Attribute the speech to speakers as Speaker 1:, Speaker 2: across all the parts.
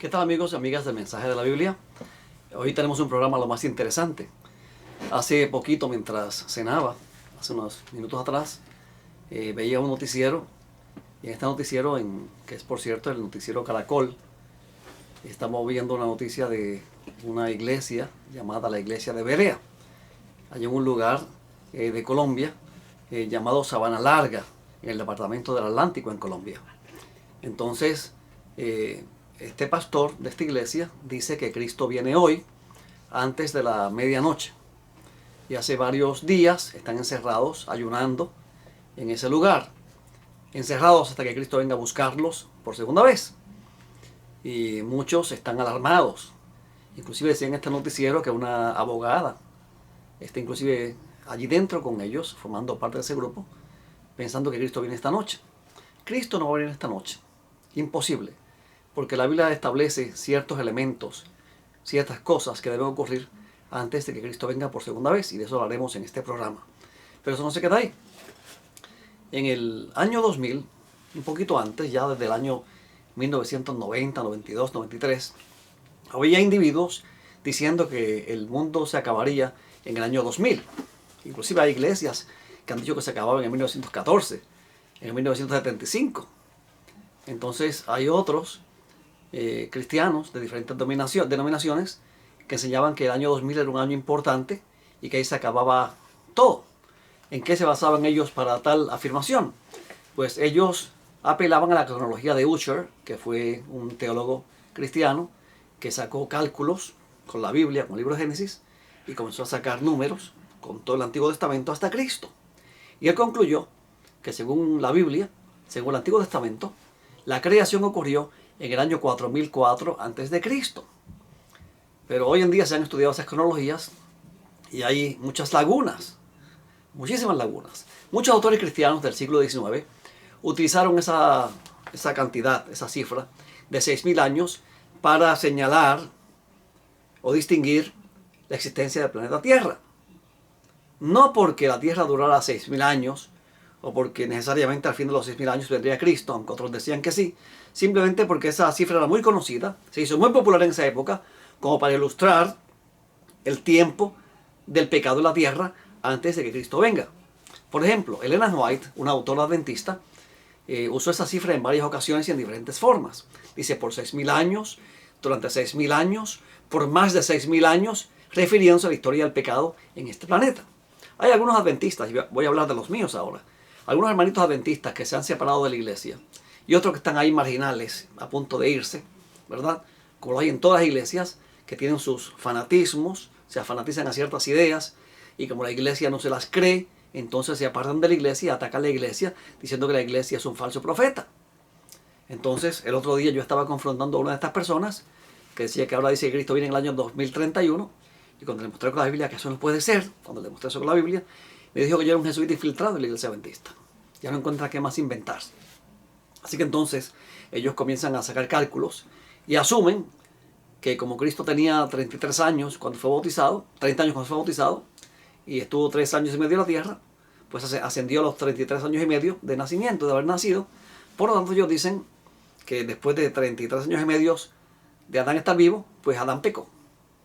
Speaker 1: ¿Qué tal, amigos y amigas del Mensaje de la Biblia? Hoy tenemos un programa lo más interesante. Hace poquito, mientras cenaba, hace unos minutos atrás, veía un noticiero, y en este noticiero, que es por cierto el noticiero Caracol, estamos viendo una noticia de una iglesia llamada la Iglesia de Berea. Hay un lugar de Colombia llamado Sabana Larga, en el departamento del Atlántico en Colombia. Entonces, este pastor de esta iglesia dice que Cristo viene hoy antes de la medianoche. Y hace varios días están encerrados, ayunando en ese lugar. Encerrados hasta que Cristo venga a buscarlos por segunda vez. Y muchos están alarmados. Inclusive decía en este noticiero que una abogada está inclusive allí dentro con ellos, formando parte de ese grupo, pensando que Cristo viene esta noche. Cristo no va a venir esta noche. Imposible. Porque la Biblia establece ciertos elementos, ciertas cosas que deben ocurrir antes de que Cristo venga por segunda vez, y de eso hablaremos en este programa. Pero eso no se queda ahí. En el año 2000, un poquito antes, ya desde el año 1990, 92, 93, había individuos diciendo que el mundo se acabaría en el año 2000. Inclusive hay iglesias que han dicho que se acababa en 1914, en 1975. Entonces hay otros cristianos de diferentes denominaciones que enseñaban que el año 2000 era un año importante y que ahí se acababa todo. ¿En qué se basaban ellos para tal afirmación? Pues ellos apelaban a la cronología de Ussher, que fue un teólogo cristiano que sacó cálculos con la Biblia, con el libro de Génesis, y comenzó a sacar números con todo el Antiguo Testamento hasta Cristo. Y él concluyó que según la Biblia, según el Antiguo Testamento, la creación ocurrió en el año 4004 a.C. Pero hoy en día se han estudiado esas cronologías y hay muchas lagunas, muchísimas lagunas. Muchos autores cristianos del siglo XIX utilizaron esa cantidad, esa cifra de 6000 años para señalar o distinguir la existencia del planeta Tierra. No porque la Tierra durara 6000 años o porque necesariamente al fin de los 6000 años vendría Cristo, aunque otros decían que sí, simplemente porque esa cifra era muy conocida, se hizo muy popular en esa época, como para ilustrar el tiempo del pecado en la tierra antes de que Cristo venga. Por ejemplo, Ellen White, una autora adventista, usó esa cifra en varias ocasiones y en diferentes formas. Dice por 6000 años, durante 6000 años, por más de 6000 años, refiriéndose a la historia del pecado en este planeta. Hay algunos adventistas, y voy a hablar de los míos ahora, algunos hermanitos adventistas que se han separado de la iglesia y otros que están ahí marginales, a punto de irse, ¿verdad? Como lo hay en todas las iglesias, que tienen sus fanatismos, se fanatizan a ciertas ideas, y como la iglesia no se las cree, entonces se apartan de la iglesia y atacan la iglesia diciendo que la iglesia es un falso profeta. Entonces, el otro día yo estaba confrontando a una de estas personas que decía que ahora dice que Cristo viene en el año 2031, y cuando le mostré con la Biblia que eso no puede ser, cuando le mostré eso con la Biblia, me dijo que yo era un jesuita infiltrado en la iglesia adventista. Ya no encuentra qué más inventar. Así que entonces ellos comienzan a sacar cálculos y asumen que como Cristo tenía 33 años cuando fue bautizado, 30 años cuando fue bautizado, y estuvo 3 años y medio en la tierra, pues ascendió a los 33 años y medio de nacimiento, de haber nacido. Por lo tanto, ellos dicen que después de 33 años y medio de Adán estar vivo, pues Adán pecó.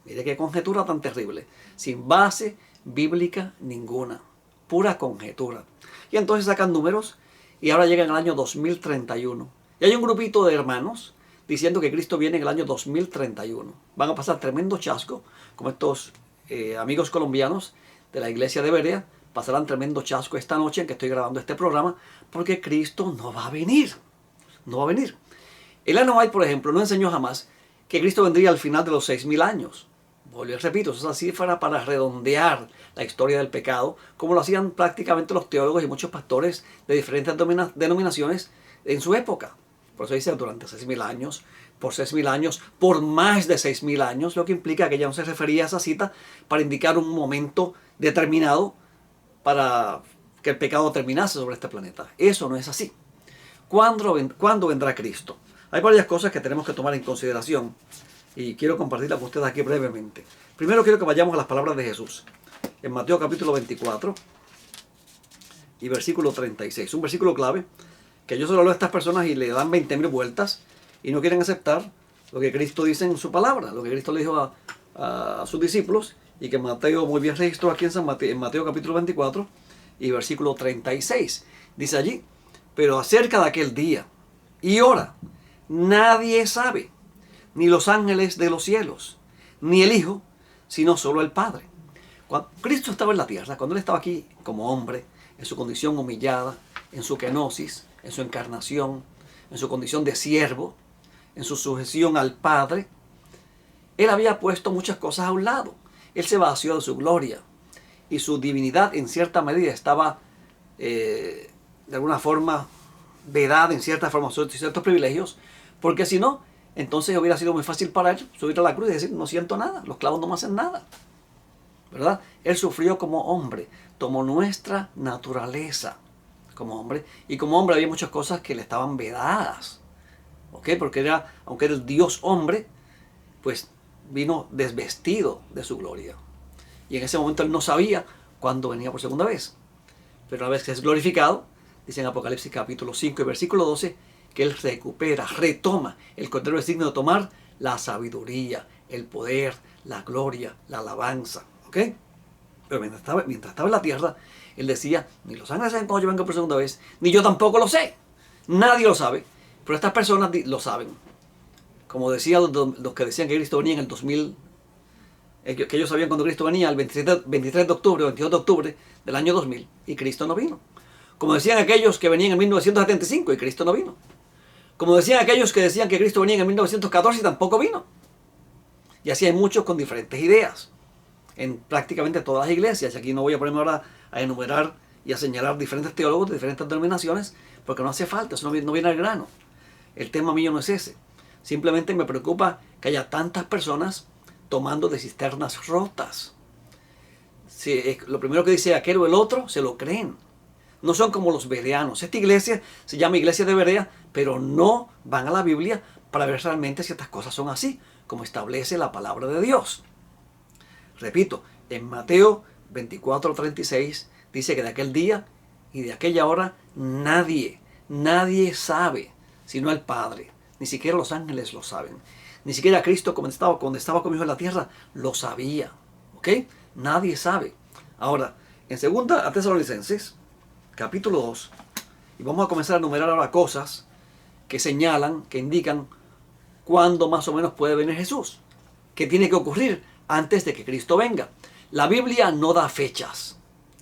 Speaker 1: Mire qué conjetura tan terrible, sin base bíblica ninguna, pura conjetura. Y entonces sacan números y ahora llegan al año 2031. Y hay un grupito de hermanos diciendo que Cristo viene en el año 2031. Van a pasar tremendo chasco, como estos amigos colombianos de la iglesia de Berea pasarán tremendo chasco esta noche en que estoy grabando este programa, porque Cristo no va a venir. No va a venir. Ellen White, por ejemplo, no enseñó jamás que Cristo vendría al final de los 6000 años. Volví, repito, esa cifra para redondear la historia del pecado, como lo hacían prácticamente los teólogos y muchos pastores de diferentes denominaciones en su época. Por eso dice durante 6000 años, por 6000 años, por más de 6000 años, lo que implica que ya no se refería a esa cita para indicar un momento determinado para que el pecado terminase sobre este planeta. Eso no es así. ¿Cuándo vendrá Cristo? Hay varias cosas que tenemos que tomar en consideración y quiero compartirlas con ustedes aquí brevemente. Primero quiero que vayamos a las palabras de Jesús. En Mateo capítulo 24 y versículo 36. Un versículo clave que yo solo leo a estas personas y le dan 20.000 vueltas y no quieren aceptar lo que Cristo dice en su palabra, lo que Cristo le dijo a sus discípulos y que Mateo muy bien registró aquí en Mateo capítulo 24 y versículo 36. Dice allí, pero acerca de aquel día y hora nadie sabe, ni los ángeles de los cielos, ni el Hijo, sino solo el Padre. Cuando Cristo estaba en la tierra, cuando Él estaba aquí como hombre, en su condición humillada, en su kenosis, en su encarnación, en su condición de siervo, en su sujeción al Padre, Él había puesto muchas cosas a un lado. Él se vació de su gloria y su divinidad en cierta medida estaba de alguna forma vedada en cierta forma, ciertos privilegios, porque si no, entonces hubiera sido muy fácil para Él subir a la cruz y decir, no siento nada, los clavos no me hacen nada, ¿verdad? Él sufrió como hombre, tomó nuestra naturaleza como hombre, y como hombre había muchas cosas que le estaban vedadas, ¿ok? Porque aunque era el Dios hombre, pues vino desvestido de su gloria. Y en ese momento Él no sabía cuándo venía por segunda vez. Pero una vez que es glorificado, dice en Apocalipsis capítulo 5 y versículo 12, que Él recupera, retoma. El Cordero es digno de tomar la sabiduría, el poder, la gloria, la alabanza. ¿Ok? Pero mientras estaba en la tierra, Él decía, ni los ángeles saben cuándo yo vengo por segunda vez, ni yo tampoco lo sé. Nadie lo sabe. Pero estas personas lo saben. Como decían los que decían que Cristo venía en el 2000, que ellos sabían cuando Cristo venía el 23 de octubre o 22 de octubre del año 2000 y Cristo no vino. Como decían aquellos que venían en 1975 y Cristo no vino. Como decían aquellos que decían que Cristo venía en 1914 y tampoco vino. Y así hay muchos con diferentes ideas en prácticamente todas las iglesias. Y aquí no voy a ponerme ahora a enumerar y a señalar diferentes teólogos de diferentes denominaciones porque no hace falta, eso no viene al grano. El tema mío no es ese. Simplemente me preocupa que haya tantas personas tomando de cisternas rotas. Si lo primero que dice aquel o el otro, se lo creen. No son como los bereanos. Esta iglesia se llama iglesia de Berea, pero no van a la Biblia para ver realmente si estas cosas son así, como establece la palabra de Dios. Repito, en Mateo 24:36 dice que de aquel día y de aquella hora nadie sabe, sino el Padre. Ni siquiera los ángeles lo saben. Ni siquiera Cristo, cuando estaba conmigo en la tierra, lo sabía. ¿Ok? Nadie sabe. Ahora, en 2 Tesalonicenses, capítulo 2, y vamos a comenzar a enumerar ahora cosas que señalan, que indican cuándo más o menos puede venir Jesús. ¿Qué tiene que ocurrir antes de que Cristo venga? La Biblia no da fechas,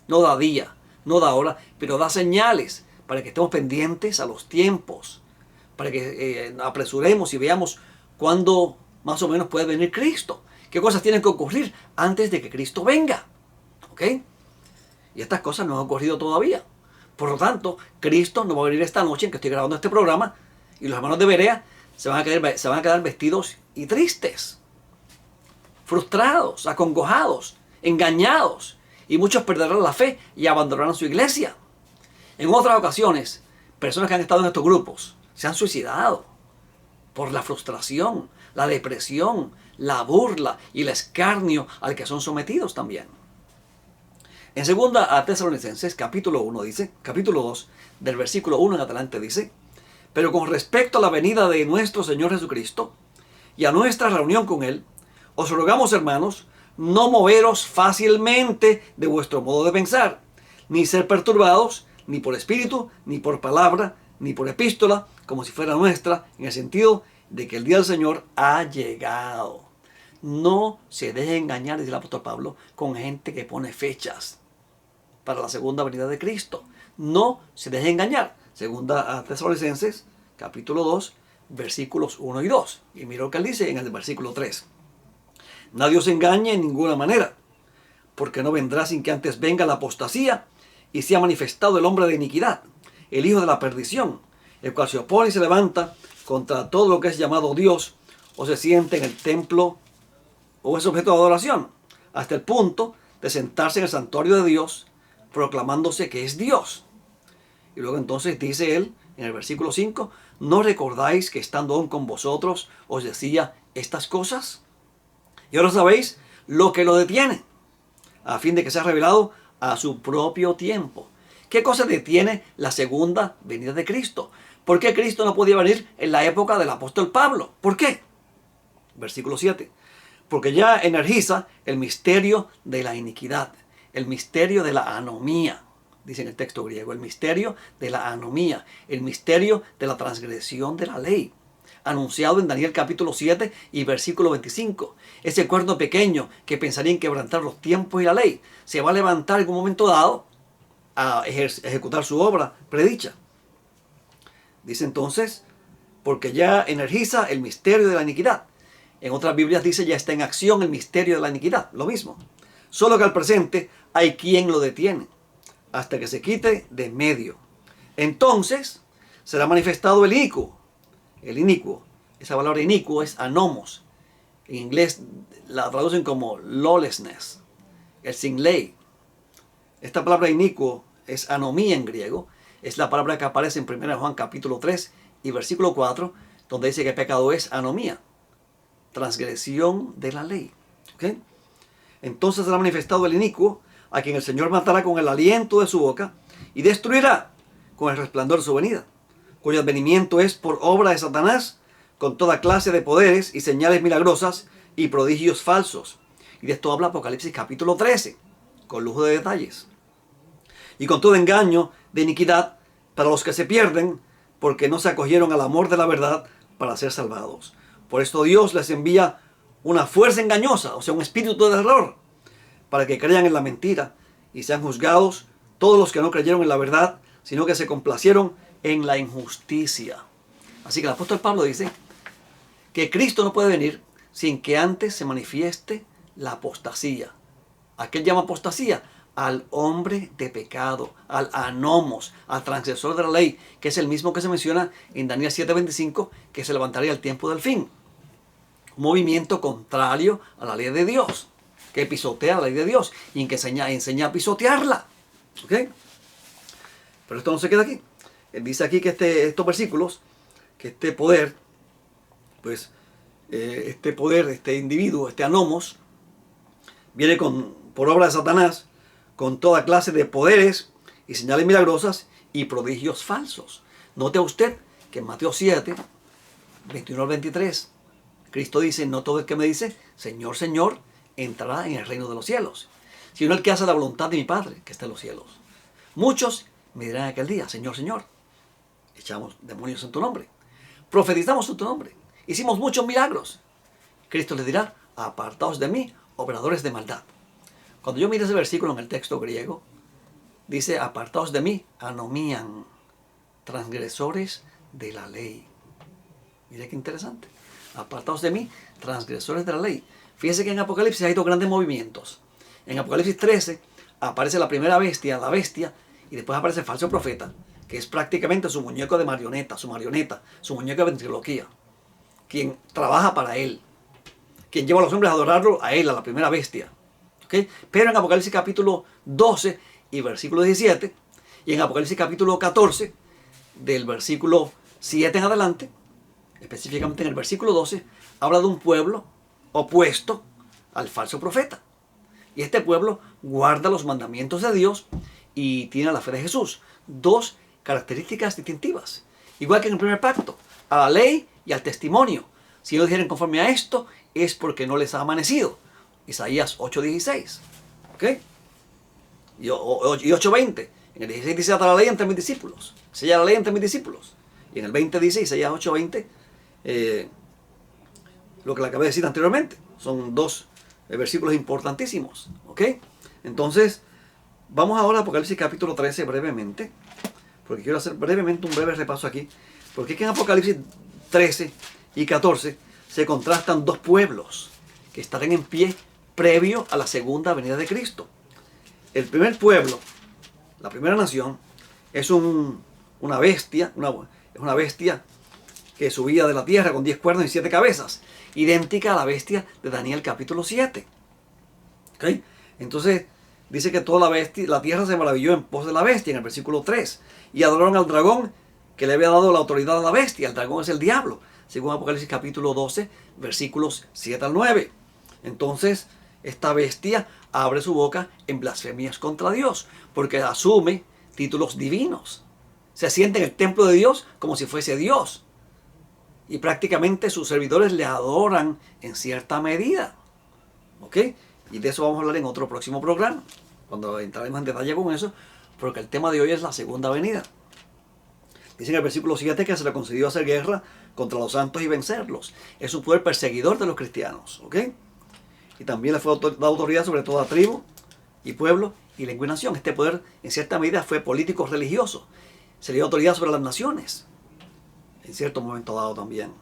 Speaker 1: no da día, no da hora, pero da señales para que estemos pendientes a los tiempos, para que apresuremos y veamos cuándo más o menos puede venir Cristo. ¿Qué cosas tienen que ocurrir antes de que Cristo venga? ¿Ok? Y estas cosas no han ocurrido todavía. Por lo tanto, Cristo no va a venir esta noche en que estoy grabando este programa y los hermanos de Berea se van a quedar vestidos y tristes, frustrados, acongojados, engañados, y muchos perderán la fe y abandonarán su iglesia. En otras ocasiones, personas que han estado en estos grupos se han suicidado por la frustración, la depresión, la burla y el escarnio al que son sometidos también. En 2 Tesalonicenses, capítulo 2, del versículo 1 en adelante dice, pero con respecto a la venida de nuestro Señor Jesucristo y a nuestra reunión con Él, os rogamos, hermanos, no moveros fácilmente de vuestro modo de pensar, ni ser perturbados, ni por espíritu, ni por palabra, ni por epístola, como si fuera nuestra, en el sentido de que el día del Señor ha llegado. No se deje engañar, dice el apóstol Pablo, con gente que pone fechas para la segunda venida de Cristo. No se deje engañar. 2 Tesalonicenses, capítulo 2, versículos 1 y 2. Y mira lo que él dice en el versículo 3. Nadie os engañe en ninguna manera, porque no vendrá sin que antes venga la apostasía y sea manifestado el hombre de iniquidad, el hijo de la perdición, el cual se opone y se levanta contra todo lo que es llamado Dios, o se siente en el templo, o es objeto de adoración, hasta el punto de sentarse en el santuario de Dios, proclamándose que es Dios. Y luego entonces dice él, en el versículo 5, ¿no recordáis que estando aún con vosotros os decía estas cosas? Y ahora sabéis lo que lo detiene, a fin de que sea revelado a su propio tiempo. ¿Qué cosa detiene la segunda venida de Cristo? ¿Por qué Cristo no podía venir en la época del apóstol Pablo? ¿Por qué? Versículo 7. Porque ya energiza el misterio de la iniquidad, el misterio de la anomía, dice en el texto griego, el misterio de la anomía, el misterio de la transgresión de la ley, anunciado en Daniel capítulo 7 y versículo 25. Ese cuerno pequeño que pensaría en quebrantar los tiempos y la ley, se va a levantar en un momento dado a ejecutar su obra predicha. Dice entonces, porque ya energiza el misterio de la iniquidad. En otras Biblias dice, ya está en acción el misterio de la iniquidad. Lo mismo. Solo que al presente hay quien lo detiene, hasta que se quite de en medio. Entonces será manifestado el inicuo. El inicuo. Esa palabra inicuo es anomos. En inglés la traducen como lawlessness, el sin ley. Esta palabra inicuo es anomía en griego. Es la palabra que aparece en 1 Juan capítulo 3 y versículo 4, donde dice que pecado es anomía, transgresión de la ley. ¿Okay? Entonces será manifestado el inicuo, a quien el Señor matará con el aliento de su boca y destruirá con el resplandor de su venida, cuyo advenimiento es por obra de Satanás, con toda clase de poderes y señales milagrosas y prodigios falsos. Y de esto habla Apocalipsis capítulo 13, con lujo de detalles. Y con todo engaño de iniquidad para los que se pierden, porque no se acogieron al amor de la verdad para ser salvados. Por esto Dios les envía una fuerza engañosa, o sea, un espíritu de error, para que crean en la mentira y sean juzgados todos los que no creyeron en la verdad, sino que se complacieron en la injusticia. Así que el apóstol Pablo dice que Cristo no puede venir sin que antes se manifieste la apostasía. ¿A qué llama apostasía? Al hombre de pecado, al anomos, al transgresor de la ley, que es el mismo que se menciona en Daniel 7:25, que se levantaría al tiempo del fin. Un movimiento contrario a la ley de Dios, que pisotea la ley de Dios y que enseña a pisotearla. ¿Okay? Pero esto no se queda aquí. Él dice aquí que estos versículos, que este poder, pues, este individuo, este anomos, viene por obra de Satanás, con toda clase de poderes y señales milagrosas y prodigios falsos. Note usted que en Mateo 7, 21 al 23, Cristo dice, no todo el que me dice, Señor, Señor, entrará en el reino de los cielos, sino el que hace la voluntad de mi Padre, que está en los cielos. Muchos me dirán aquel día, Señor, Señor, echamos demonios en tu nombre, profetizamos en tu nombre, hicimos muchos milagros. Cristo les dirá, apartaos de mí, obradores de maldad. Cuando yo miro ese versículo en el texto griego, dice, apartaos de mí, anomían, transgresores de la ley. Mira qué interesante. Apartaos de mí, transgresores de la ley. Fíjense que en Apocalipsis hay dos grandes movimientos. En Apocalipsis 13 aparece la primera bestia, y después aparece el falso profeta, que es prácticamente su muñeco de marioneta, su muñeco de ventriloquía, quien trabaja para él, quien lleva a los hombres a adorarlo a él, a la primera bestia. ¿Okay? Pero en Apocalipsis capítulo 12 y versículo 17, y en Apocalipsis capítulo 14, del versículo 7 en adelante, específicamente en el versículo 12, habla de un pueblo opuesto al falso profeta. Y este pueblo guarda los mandamientos de Dios y tiene la fe de Jesús. Dos características distintivas. Igual que en el primer pacto, a la ley y al testimonio. Si no dijeron conforme a esto, es porque no les ha amanecido. Isaías 8:16. ¿Ok? Y 8:20. En el 16 dice, ata la ley entre mis discípulos. Sella la ley entre mis discípulos. Y en el 20 dice, Isaías 8:20, lo que le acabé de decir anteriormente. Son dos versículos importantísimos. ¿Ok? Entonces, vamos ahora a Apocalipsis capítulo 13 brevemente. Porque quiero hacer brevemente un breve repaso aquí. Porque es que en Apocalipsis 13 y 14 se contrastan dos pueblos que estarán en pie previo a la segunda venida de Cristo. El primer pueblo, la primera nación, es una bestia, es una bestia que subía de la tierra con 10 cuernos y 7 cabezas, idéntica a la bestia de Daniel capítulo 7. ¿Okay? Entonces dice que toda la tierra se maravilló en pos de la bestia en el versículo 3, y adoraron al dragón que le había dado la autoridad a la bestia. El dragón es el diablo, según Apocalipsis capítulo 12, versículos 7 al 9. Entonces, esta bestia abre su boca en blasfemias contra Dios, porque asume títulos divinos. Se siente en el templo de Dios como si fuese Dios. y prácticamente sus servidores le adoran en cierta medida. ¿Ok? Y de eso vamos a hablar en otro próximo programa, cuando entraremos en detalle con eso, porque el tema de hoy es la segunda venida. Dice en el versículo 7 que se le concedió hacer guerra contra los santos y vencerlos. Es un poder perseguidor de los cristianos. ¿Ok? Y también le fue dada autoridad sobre toda tribu y pueblo y lengua y nación. Este poder en cierta medida fue político religioso. Se le dio autoridad sobre las naciones en cierto momento dado también.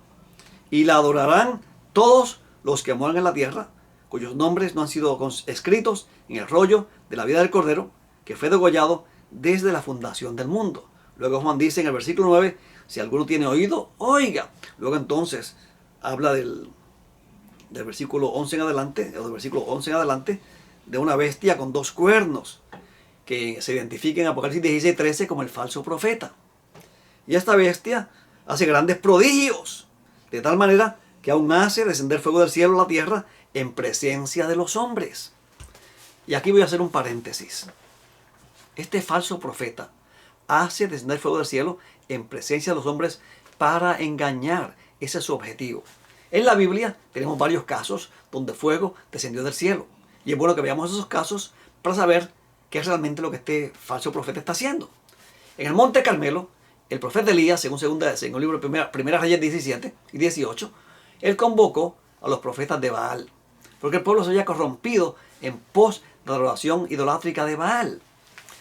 Speaker 1: Y la adorarán todos los que moran en la tierra, cuyos nombres no han sido escritos en el rollo de la vida del Cordero, que fue degollado desde la fundación del mundo. Luego Juan dice en el versículo 9, si alguno tiene oído, oiga. Luego entonces habla del versículo 11 en adelante, o del versículo 11 en adelante, de una bestia con dos cuernos, que se identifica en Apocalipsis 16:13 como el falso profeta. Y esta bestia hace grandes prodigios, de tal manera que aún hace descender fuego del cielo a la tierra en presencia de los hombres. Y aquí voy a hacer un paréntesis. Este falso profeta hace descender fuego del cielo en presencia de los hombres para engañar. Ese es su objetivo. En la Biblia tenemos varios casos donde fuego descendió del cielo. Y es bueno que veamos esos casos para saber qué es realmente lo que este falso profeta está haciendo. En el Monte Carmelo, el profeta Elías, según el libro de Primera Reyes 17 y 18, él convocó a los profetas de Baal, porque el pueblo se había corrompido en pos de la adoración idolátrica de Baal.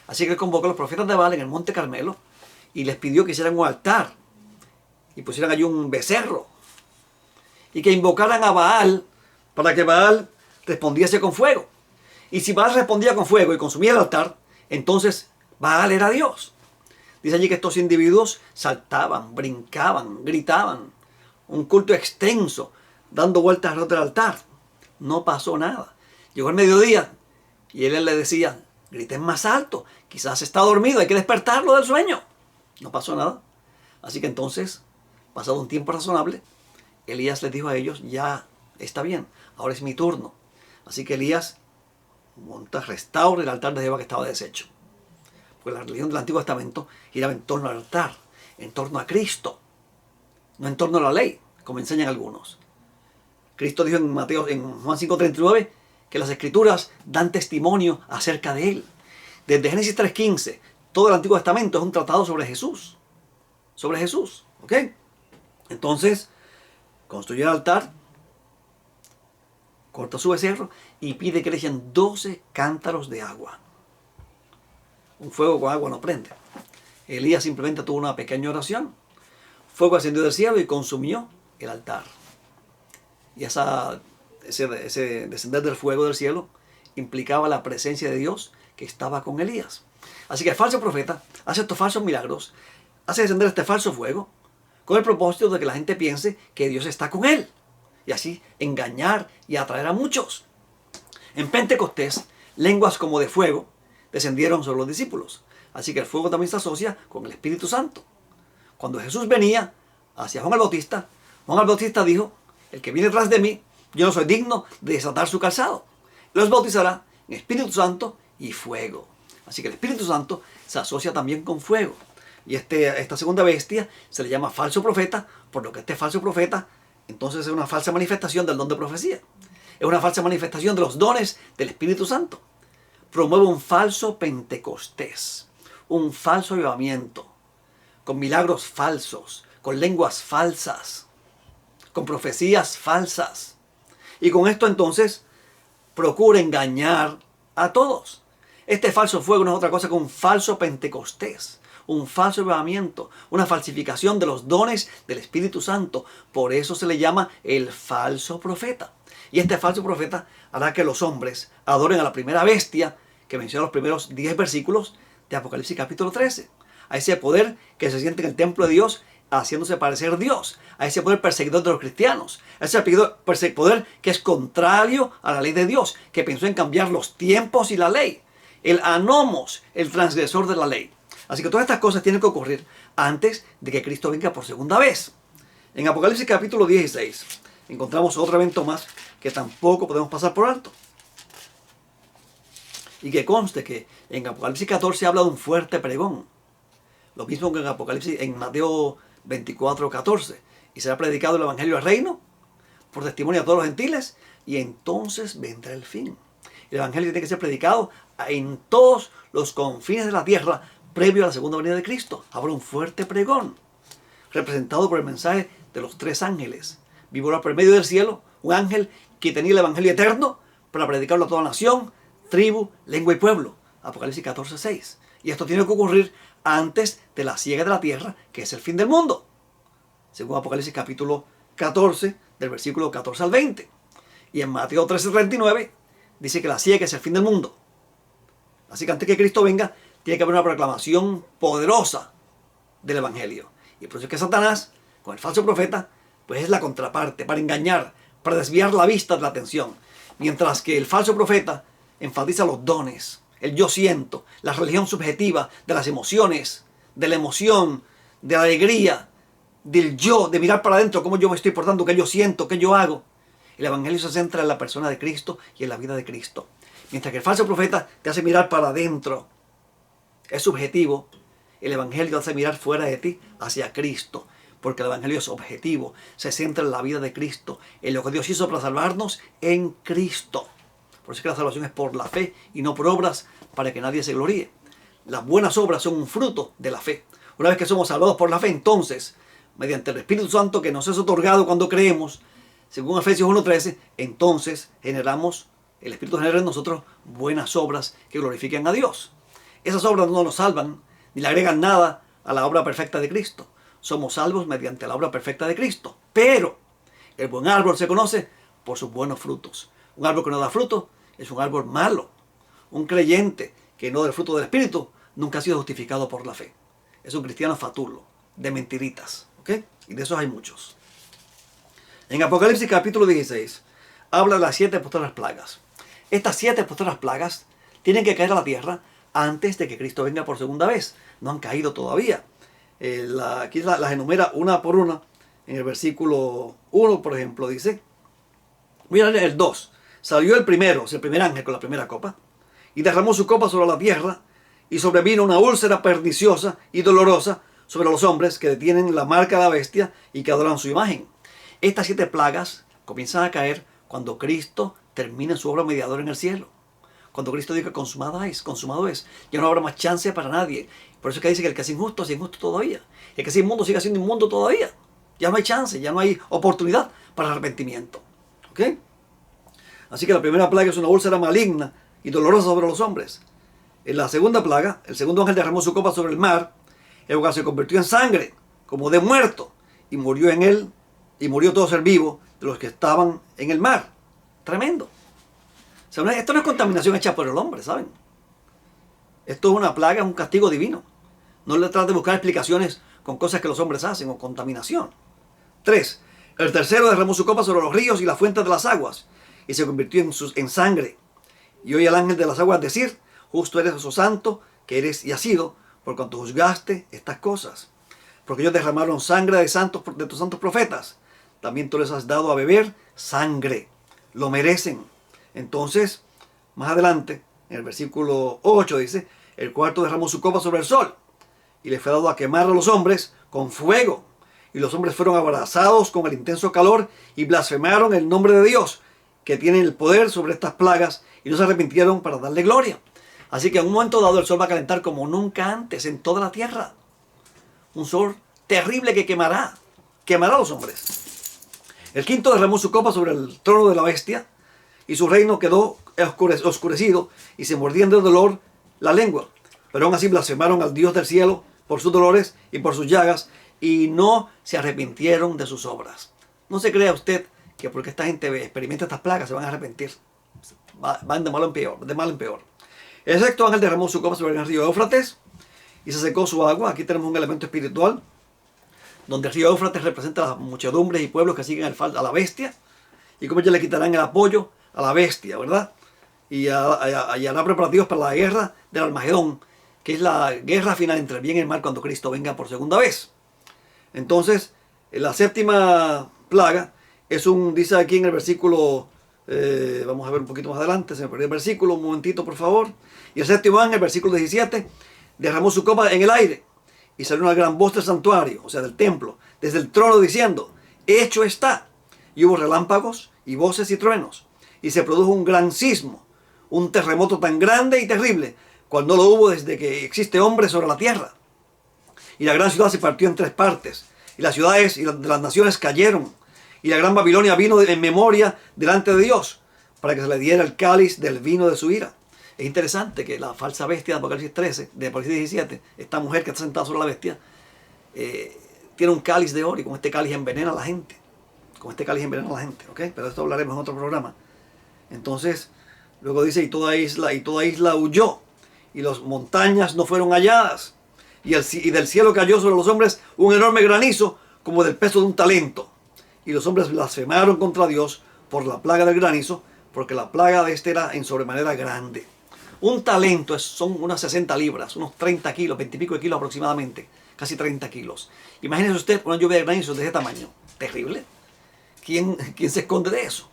Speaker 1: Así que él convocó a los profetas de Baal en el Monte Carmelo y les pidió que hicieran un altar y pusieran allí un becerro y que invocaran a Baal para que Baal respondiese con fuego. Y si Baal respondía con fuego y consumía el altar, entonces Baal era Dios. Dice allí que estos individuos saltaban, brincaban, gritaban. Un culto extenso, dando vueltas alrededor del altar. No pasó nada. Llegó el mediodía y él le decía, griten más alto, quizás está dormido, hay que despertarlo del sueño. No pasó nada. Así que entonces, pasado un tiempo razonable, Elías les dijo a ellos, ya está bien, ahora es mi turno. Así que Elías restaura el altar de Jehová que estaba deshecho. Porque la religión del Antiguo Testamento giraba en torno al altar, en torno a Cristo, no en torno a la ley, como enseñan algunos. Cristo dijo en Juan 5:39 que las Escrituras dan testimonio acerca de Él. Desde Génesis 3:15, todo el Antiguo Testamento es un tratado sobre Jesús. Sobre Jesús, ¿ok? Entonces, construye el altar, corta su becerro y pide que le echen 12 cántaros de agua. Un fuego con agua no prende. Elías simplemente tuvo una pequeña oración. Fuego ascendió del cielo y consumió el altar. Y ese descender del fuego del cielo implicaba la presencia de Dios que estaba con Elías. Así que el falso profeta hace estos falsos milagros, hace descender este falso fuego con el propósito de que la gente piense que Dios está con él. Y así engañar y atraer a muchos. En Pentecostés, lenguas como de fuego descendieron sobre los discípulos. Así que el fuego también se asocia con el Espíritu Santo. Cuando Jesús venía hacia Juan el Bautista dijo, el que viene tras de mí, yo no soy digno de desatar su calzado. Los bautizará en Espíritu Santo y fuego. Así que el Espíritu Santo se asocia también con fuego. Y esta segunda bestia se le llama falso profeta, por lo que este falso profeta entonces es una falsa manifestación del don de profecía. Es una falsa manifestación de los dones del Espíritu Santo. Promueve un falso Pentecostés, un falso avivamiento, con milagros falsos, con lenguas falsas, con profecías falsas. Y con esto entonces procura engañar a todos. Este falso fuego no es otra cosa que un falso Pentecostés, un falso avivamiento, una falsificación de los dones del Espíritu Santo. Por eso se le llama el falso profeta. Y este falso profeta hará que los hombres adoren a la primera bestia que menciona los primeros 10 versículos de Apocalipsis capítulo 13. A ese poder que se siente en el templo de Dios haciéndose parecer Dios. A ese poder perseguidor de los cristianos. A ese poder que es contrario a la ley de Dios, que pensó en cambiar los tiempos y la ley. El anomos, el transgresor de la ley. Así que todas estas cosas tienen que ocurrir antes de que Cristo venga por segunda vez. En Apocalipsis capítulo 16 encontramos otro evento más que tampoco podemos pasar por alto. Y que conste que en Apocalipsis 14 habla de un fuerte pregón. Lo mismo que en Mateo 24:14. y será predicado el evangelio del reino por testimonio a todos los gentiles, y entonces vendrá el fin. El evangelio tiene que ser predicado en todos los confines de la tierra previo a la segunda venida de Cristo. Habrá un fuerte pregón representado por el mensaje de los 3 ángeles. Vivirá por medio del cielo un ángel que tenía el evangelio eterno para predicarlo a toda nación, tribu, lengua y pueblo. Apocalipsis 14:6. Y esto tiene que ocurrir antes de la siega de la tierra, que es el fin del mundo, según Apocalipsis capítulo 14, del versículo 14 al 20. Y en Mateo 13:39 dice que la siega es el fin del mundo. Así que antes que Cristo venga, tiene que haber una proclamación poderosa del evangelio. Y por eso es que Satanás, con el falso profeta, pues es la contraparte para engañar, para desviar la vista de la atención. Mientras que el falso profeta enfatiza los dones, el yo siento, la religión subjetiva de las emociones, de la emoción, de la alegría, del yo, de mirar para adentro, cómo yo me estoy portando, qué yo siento, qué yo hago. El evangelio se centra en la persona de Cristo y en la vida de Cristo. Mientras que el falso profeta te hace mirar para adentro, es subjetivo, el evangelio te hace mirar fuera de ti hacia Cristo. Porque el evangelio es objetivo, se centra en la vida de Cristo, en lo que Dios hizo para salvarnos en Cristo. Por eso es que la salvación es por la fe y no por obras, para que nadie se gloríe. Las buenas obras son un fruto de la fe. Una vez que somos salvados por la fe, entonces, mediante el Espíritu Santo que nos es otorgado cuando creemos, según Efesios 1:13, entonces generamos, el Espíritu genera en nosotros buenas obras que glorifiquen a Dios. Esas obras no nos salvan, ni le agregan nada a la obra perfecta de Cristo. Somos salvos mediante la obra perfecta de Cristo. Pero el buen árbol se conoce por sus buenos frutos. Un árbol que no da fruto es un árbol malo. Un creyente que no da el fruto del Espíritu nunca ha sido justificado por la fe. Es un cristiano fatulo, de mentiritas. ¿Ok? Y de esos hay muchos. En Apocalipsis capítulo 16 habla de las 7 postreras plagas. Estas 7 postreras plagas tienen que caer a la tierra antes de que Cristo venga por segunda vez. No han caído todavía. Aquí las enumera una por una. En el versículo 1, por ejemplo, dice, voy a leer el 2. Salió el primero, el primer ángel con la primera copa, y derramó su copa sobre la tierra, y sobrevino una úlcera perniciosa y dolorosa sobre los hombres que detienen la marca de la bestia y que adoran su imagen. Estas 7 plagas comienzan a caer cuando Cristo termine su obra mediadora en el cielo. Cuando Cristo diga consumado es, ya no habrá más chance para nadie. Por eso es que dice que el que es injusto todavía. El que es inmundo sigue siendo inmundo todavía. Ya no hay chance, ya no hay oportunidad para el arrepentimiento. ¿Ok? Así que la primera plaga es una úlcera maligna y dolorosa sobre los hombres. En la segunda plaga, el segundo ángel derramó su copa sobre el mar. El lugar se convirtió en sangre, como de muerto, y murió en él, y murió todo ser vivo de los que estaban en el mar. Tremendo. O sea, esto no es contaminación hecha por el hombre, ¿saben? Esto es una plaga, es un castigo divino. No le trate de buscar explicaciones con cosas que los hombres hacen o contaminación. 3. El tercero derramó su copa sobre los ríos y las fuentes de las aguas y se convirtió en sangre. Y oye al ángel de las aguas decir, justo eres, oh santo, que eres y has sido, por cuanto juzgaste estas cosas. Porque ellos derramaron sangre de tus santos profetas. También tú les has dado a beber sangre. Lo merecen. Entonces, más adelante, en el versículo 8 dice, el cuarto derramó su copa sobre el sol y le fue dado a quemar a los hombres con fuego. Y los hombres fueron abrazados con el intenso calor y blasfemaron el nombre de Dios, que tiene el poder sobre estas plagas, y no se arrepintieron para darle gloria. Así que en un momento dado el sol va a calentar como nunca antes en toda la tierra. Un sol terrible que quemará a los hombres. El quinto derramó su copa sobre el trono de la bestia, y su reino quedó oscurecido, y se mordían de dolor la lengua. Pero aún así blasfemaron al Dios del cielo por sus dolores y por sus llagas, y no se arrepintieron de sus obras. No se crea usted que porque esta gente experimenta estas plagas se van a arrepentir. Van de mal en peor. El sexto ángel derramó su copa sobre el río Éufrates, y se secó su agua. Aquí tenemos un elemento espiritual, donde el río Éufrates representa a las muchedumbres y pueblos que siguen a la bestia, y cómo ellos le quitarán el apoyo a la bestia, ¿verdad? Y hará preparativos para la guerra del Armagedón, que es la guerra final entre el bien y el mal cuando Cristo venga por segunda vez. Entonces, la séptima plaga dice aquí en el versículo, vamos a ver un poquito más adelante, se me perdió el versículo, un momentito por favor. Y el séptimo ángel, versículo 17, derramó su copa en el aire, y salió una gran voz del santuario, o sea del templo, desde el trono diciendo, hecho está. Y hubo relámpagos y voces y truenos. Y se produjo un gran sismo, un terremoto tan grande y terrible, cual no lo hubo desde que existe hombre sobre la tierra. Y la gran ciudad se partió en 3 partes. Y las ciudades y de las naciones cayeron. Y la gran Babilonia vino en memoria delante de Dios, para que se le diera el cáliz del vino de su ira. Es interesante que la falsa bestia de Apocalipsis 13, de Apocalipsis 17, esta mujer que está sentada sobre la bestia, tiene un cáliz de oro y con este cáliz envenena a la gente. Con este cáliz envenena a la gente, ¿ok? Pero de esto hablaremos en otro programa. Entonces, luego dice, y toda isla huyó, y las montañas no fueron halladas, y del cielo cayó sobre los hombres un enorme granizo, como del peso de un talento. Y los hombres blasfemaron contra Dios por la plaga del granizo, porque la plaga de este era en sobremanera grande. Un talento son unas 60 libras, unos 30 kilos, 20 y pico de kilos aproximadamente, casi 30 kilos. Imagínese usted una lluvia de granizo de ese tamaño. Terrible. ¿Quién se esconde de eso?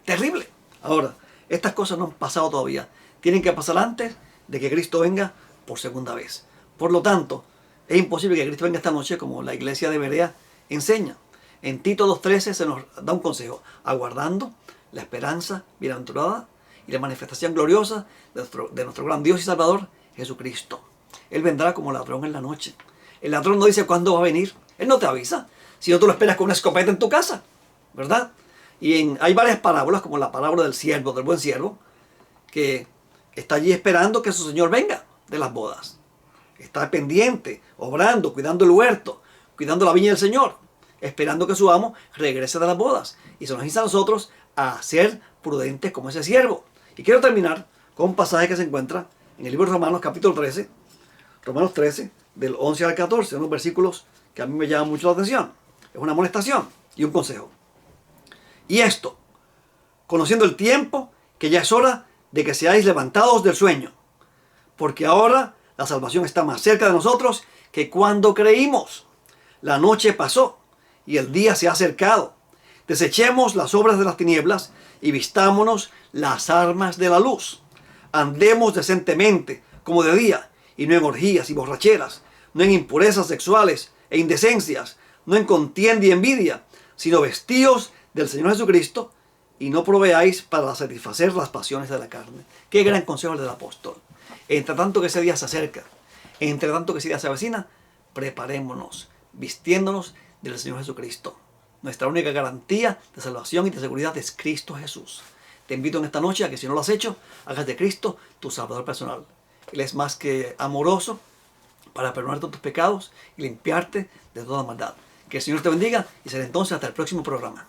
Speaker 1: Terrible. Ahora, estas cosas no han pasado todavía. Tienen que pasar antes de que Cristo venga por segunda vez. Por lo tanto, es imposible que Cristo venga esta noche como la iglesia de Berea enseña. En Tito 2.13 se nos da un consejo: aguardando la esperanza bienaventurada y la manifestación gloriosa de nuestro gran Dios y Salvador, Jesucristo. Él vendrá como ladrón en la noche. El ladrón no dice cuándo va a venir. Él no te avisa, sino tú lo esperas con una escopeta en tu casa, ¿verdad? Y hay varias parábolas, como la parábola del siervo, del buen siervo, que está allí esperando que su señor venga de las bodas. Está pendiente, obrando, cuidando el huerto, cuidando la viña del Señor, esperando que su amo regrese de las bodas. Y se nos insta a nosotros a ser prudentes como ese siervo. Y quiero terminar con un pasaje que se encuentra en el libro de Romanos, capítulo 13, Romanos 13, del 11 al 14, unos versículos que a mí me llaman mucho la atención. Es una amonestación y un consejo. Y esto, conociendo el tiempo, que ya es hora de que seáis levantados del sueño, porque ahora la salvación está más cerca de nosotros que cuando creímos. La noche pasó y el día se ha acercado. Desechemos las obras de las tinieblas y vistámonos las armas de la luz. Andemos decentemente, como de día, y no en orgías y borracheras, no en impurezas sexuales e indecencias, no en contienda y envidia, sino vestíos del Señor Jesucristo, y no proveáis para satisfacer las pasiones de la carne. Qué gran consejo el del apóstol. Entre tanto que ese día se acerca, entre tanto que ese día se avecina, preparémonos, vistiéndonos del Señor Jesucristo. Nuestra única garantía de salvación y de seguridad es Cristo Jesús. Te invito en esta noche a que, si no lo has hecho, hagas de Cristo tu Salvador personal. Él es más que amoroso para perdonarte tus pecados y limpiarte de toda maldad. Que el Señor te bendiga y será entonces hasta el próximo programa.